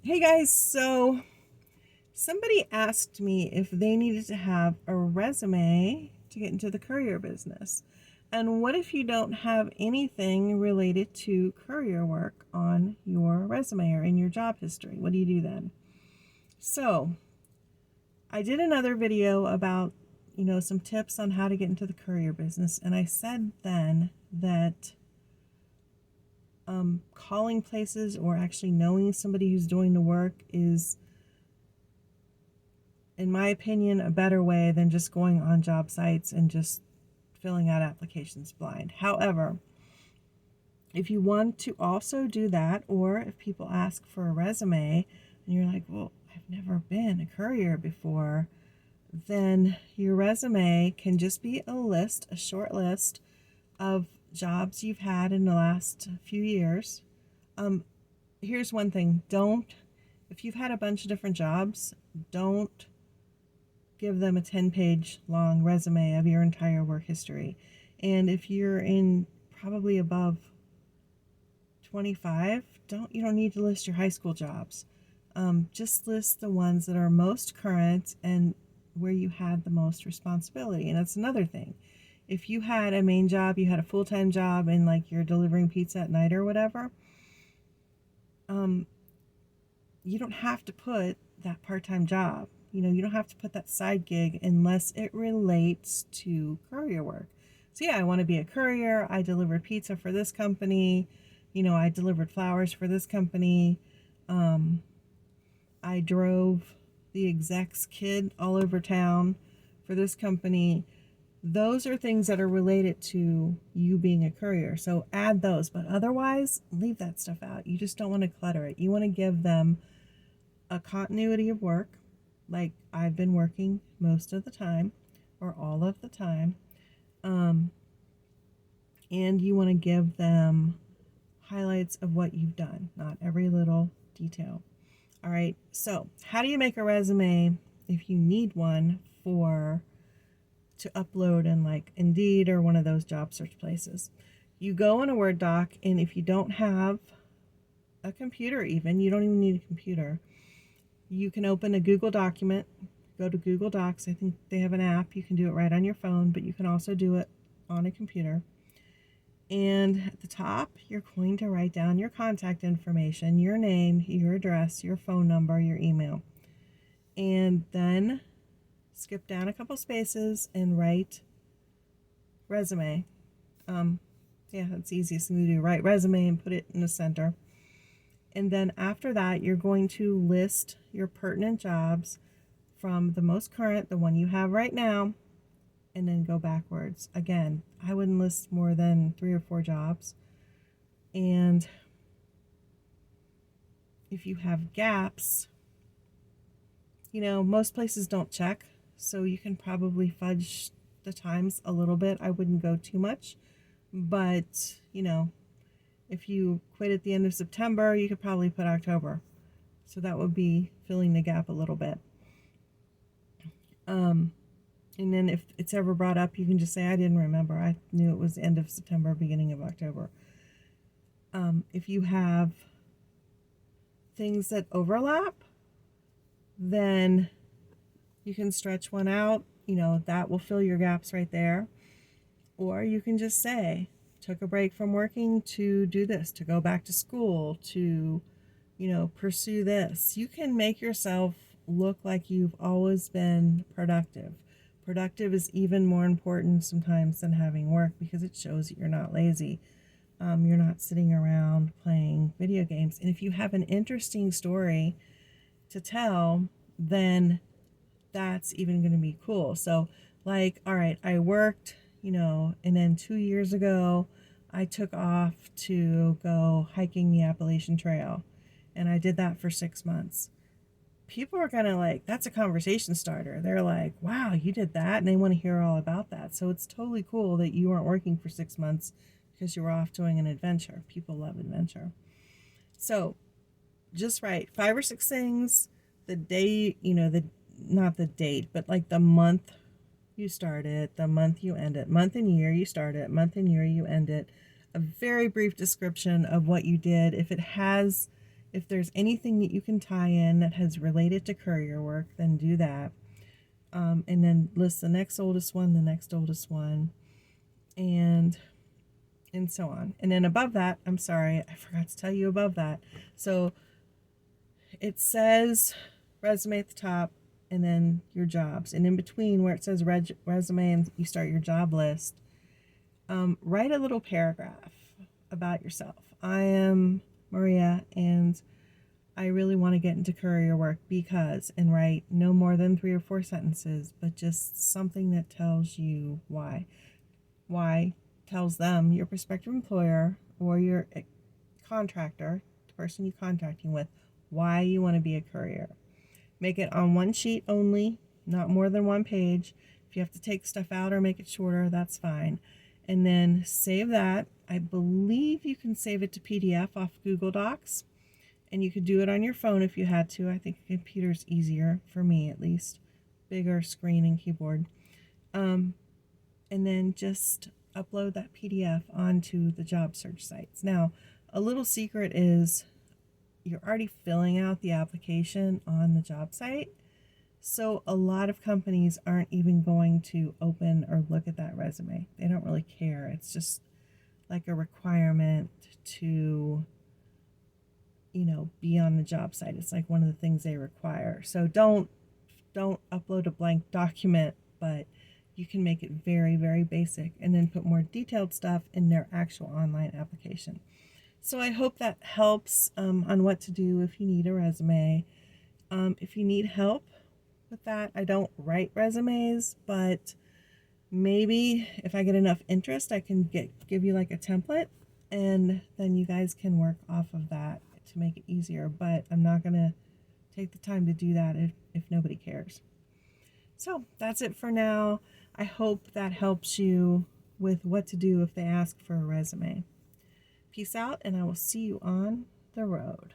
Hey guys, so somebody asked me if they needed to have a resume to get into the courier business. And what if you don't have anything related to courier work on your resume or in your job history? What do you do then? So, I did another video about, some tips on how to get into the courier business, and I said then that calling places or actually knowing somebody who's doing the work is, in my opinion, a better way than just going on job sites and just filling out applications blind. However, if you want to also do that, or if people ask for a resume and you're like, well, I've never been a courier before, then your resume can just be a short list of jobs you've had in the last few years. Here's one thing: if you've had a bunch of different jobs, don't give them a 10-page long resume of your entire work history. And if you're in probably above 25, you don't need to list your high school jobs. Just list the ones that are most current and where you had the most responsibility. And that's another thing. If you had a main job, you had a full-time job, and like you're delivering pizza at night or whatever, you don't have to put that part-time job. You don't have to put that side gig unless it relates to courier work. So yeah, I want to be a courier. I delivered pizza for this company. I delivered flowers for this company. I drove the exec's kid all over town for this company. Those are things that are related to you being a courier. So add those, but otherwise leave that stuff out. You just don't want to clutter it. You want to give them a continuity of work, like I've been working most of the time or all of the time. And you want to give them highlights of what you've done, not every little detail. All right, so how do you make a resume if you need one to upload in like Indeed or one of those job search places? You go in a Word doc, and if you don't have a computer, you don't even need a computer. You can open a Google document, go to Google Docs. I think they have an app. You can do it right on your phone, but you can also do it on a computer. And at the top, you're going to write down your contact information, your name, your address, your phone number, your email. And then skip down a couple spaces and write resume. That's the easiest thing to do. Write resume and put it in the center. And then after that, you're going to list your pertinent jobs from the most current, the one you have right now, and then go backwards. Again, I wouldn't list more than 3 or 4 jobs. And if you have gaps, most places don't check, so you can probably fudge the times a little bit. I wouldn't go too much, but if you quit at the end of September, you could probably put October. So that would be filling the gap a little bit. And then if it's ever brought up, you can just say, I didn't remember. I knew it was the end of September, beginning of October. If you have things that overlap, then you can stretch one out. That will fill your gaps right there. Or you can just say, took a break from working to do this, to go back to school, to, pursue this. You can make yourself look like you've always been productive. Productive is even more important sometimes than having work, because it shows that you're not lazy. You're not sitting around playing video games. And if you have an interesting story to tell, then that's even going to be cool. So like, all right, I worked, and then 2 years ago, I took off to go hiking the Appalachian Trail, and I did that for 6 months. People are gonna like, that's a conversation starter. They're like, wow, you did that, and they want to hear all about that. So it's totally cool that you weren't working for 6 months because you were off doing an adventure. People love adventure. So just write 5 or 6 things, the day, not the date, but like the month you started, the month you end it, month and year you start it, month and year you end it. A very brief description of what you did. If it has If there's anything that you can tie in that has related to courier work, then do that. And then list the next oldest one, and so on. And then above that, I'm sorry, I forgot to tell you above that. So it says resume at the top and then your jobs. And in between where it says resume and you start your job list, write a little paragraph about yourself. I am Maria and I really want to get into courier work because, and write no more than 3 or 4 sentences, but just something that tells you why. Why tells them, your prospective employer or your contractor, the person you're contracting with, why you want to be a courier. Make it on one sheet only, not more than 1 page. If you have to take stuff out or make it shorter, that's fine. And then save that. I believe you can save it to PDF off Google Docs. And you could do it on your phone if you had to. I think a computer's easier, for me at least. Bigger screen and keyboard. And then just upload that PDF onto the job search sites. Now, a little secret is you're already filling out the application on the job site. So a lot of companies aren't even going to open or look at that resume. They don't really care. It's just like a requirement to, be on the job site. It's like one of the things they require. So don't upload a blank document, but you can make it very, very basic and then put more detailed stuff in their actual online application. So I hope that helps on what to do if you need a resume. If you need help with that, I don't write resumes, but maybe if I get enough interest, I can give you like a template, and then you guys can work off of that to make it easier. But I'm not going to take the time to do that if nobody cares. So that's it for now. I hope that helps you with what to do if they ask for a resume. Peace out, and I will see you on the road.